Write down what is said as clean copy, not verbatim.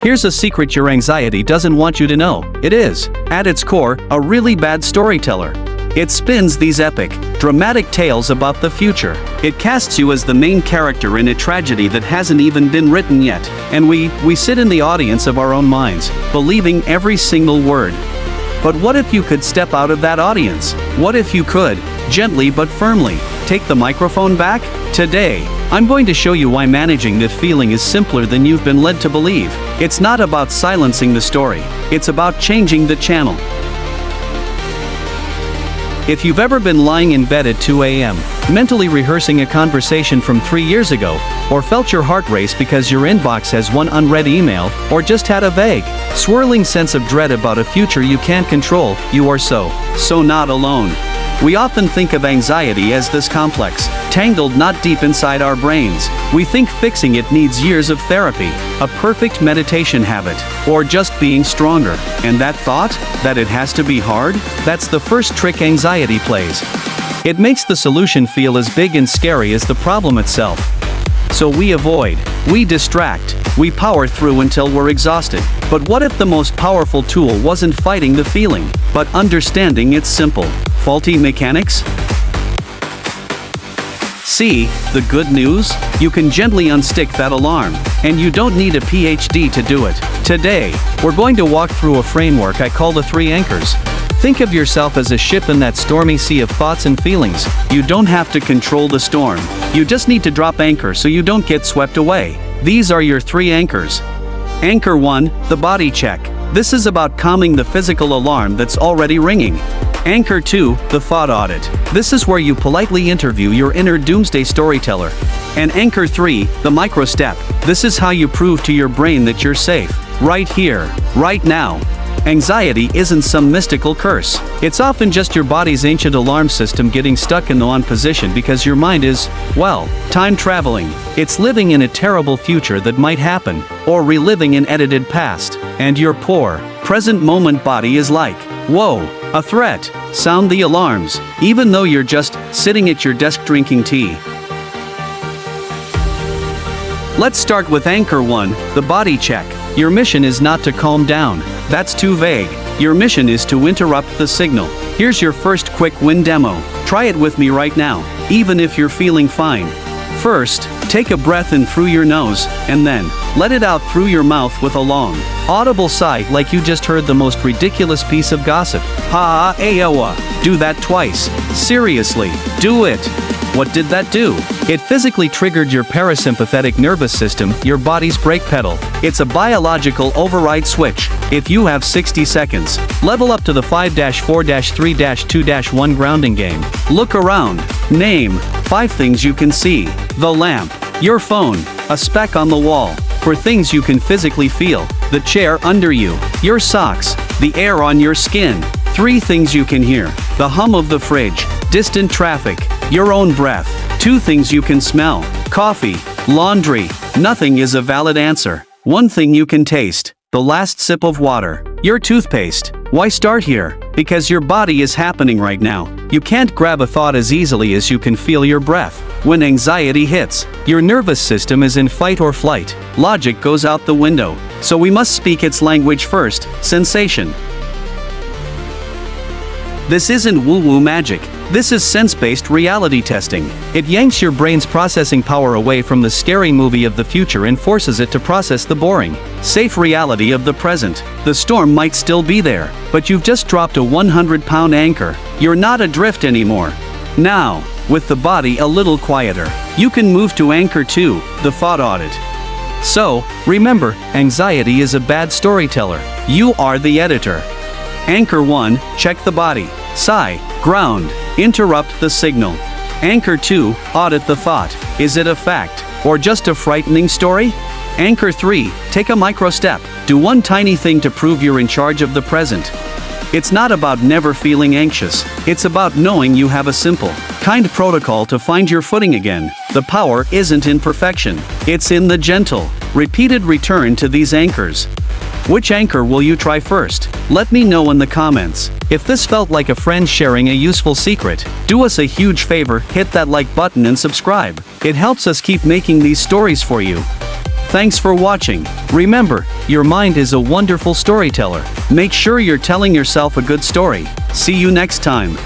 Here's a secret your anxiety doesn't want you to know. It is, at its core, a really bad storyteller. It spins these epic, dramatic tales about the future. It casts you as the main character in a tragedy that hasn't even been written yet. And we sit in the audience of our own minds, believing every single word. But what if you could step out of that audience? What if you could, gently but firmly, take the microphone back? Today, I'm going to show you why managing that feeling is simpler than you've been led to believe. It's not about silencing the story. It's about changing the channel. If you've ever been lying in bed at 2 a.m., mentally rehearsing a conversation from 3 years ago, or felt your heart race because your inbox has one unread email, or just had a vague, swirling sense of dread about a future you can't control, you are so not alone. We often think of anxiety as this complex, tangled knot deep inside our brains. We think fixing it needs years of therapy, a perfect meditation habit, or just being stronger. And that thought, that it has to be hard, that's the first trick anxiety plays. It makes the solution feel as big and scary as the problem itself. So we avoid, we distract, we power through until we're exhausted. But what if the most powerful tool wasn't fighting the feeling, but understanding its simple, faulty mechanics? See, the good news? You can gently unstick that alarm, and you don't need a PhD to do it. Today, we're going to walk through a framework I call the 3 anchors. Think of yourself as a ship in that stormy sea of thoughts and feelings. You don't have to control the storm. You just need to drop anchor so you don't get swept away. These are your 3 anchors. Anchor 1, the body check. This is about calming the physical alarm that's already ringing. Anchor 2, the thought audit. This is where you politely interview your inner doomsday storyteller. And Anchor 3, the micro step. This is how you prove to your brain that you're safe. Right here, right now. Anxiety isn't some mystical curse. It's often just your body's ancient alarm system getting stuck in the on position because your mind is, well, time traveling. It's living in a terrible future that might happen, or reliving an edited past. And your poor, present moment body is like, whoa, a threat. Sound the alarms, even though you're just sitting at your desk drinking tea. Let's start with Anchor 1, the body check. Your mission is not to calm down. That's too vague. Your mission is to interrupt the signal. Here's your first quick win demo. Try it with me right now, even if you're feeling fine. First, take a breath in through your nose, and then, let it out through your mouth with a long, audible sigh like you just heard the most ridiculous piece of gossip. Ha aoa. Do that twice. Seriously, do it. What did that do? It physically triggered your parasympathetic nervous system, your body's brake pedal. It's a biological override switch. If you have 60 seconds, level up to the 5-4-3-2-1 grounding game. Look around. Name 5 things you can see. The lamp, your phone, a speck on the wall. For things you can physically feel, the chair under you, your socks, the air on your skin. 3 things you can hear, the hum of the fridge, distant traffic, your own breath. 2 things you can smell, coffee, laundry. Nothing is a valid answer. 1 thing you can taste, the last sip of water, your toothpaste. Why start here? Because your body is happening right now. You can't grab a thought as easily as you can feel your breath. When anxiety hits, your nervous system is in fight or flight. Logic goes out the window. So we must speak its language first, sensation. This isn't woo-woo magic. This is sense-based reality testing. It yanks your brain's processing power away from the scary movie of the future and forces it to process the boring, safe reality of the present. The storm might still be there, but you've just dropped a 100-pound anchor. You're not adrift anymore. Now, with the body a little quieter, you can move to Anchor 2, the thought audit. So, remember, anxiety is a bad storyteller. You are the editor. Anchor 1, check the body. Sigh, ground, interrupt the signal. Anchor 2, audit the thought. Is it a fact, or just a frightening story? Anchor 3, take a micro step. Do one tiny thing to prove you're in charge of the present. It's not about never feeling anxious. It's about knowing you have a simple, kind protocol to find your footing again. The power isn't in perfection. It's in the gentle, repeated return to these anchors. Which anchor will you try first? Let me know in the comments. If this felt like a friend sharing a useful secret, do us a huge favor, hit that like button and subscribe. It helps us keep making these stories for you. Thanks for watching. Remember, Your mind is a wonderful storyteller. Make sure you're telling yourself a good story. See you next time.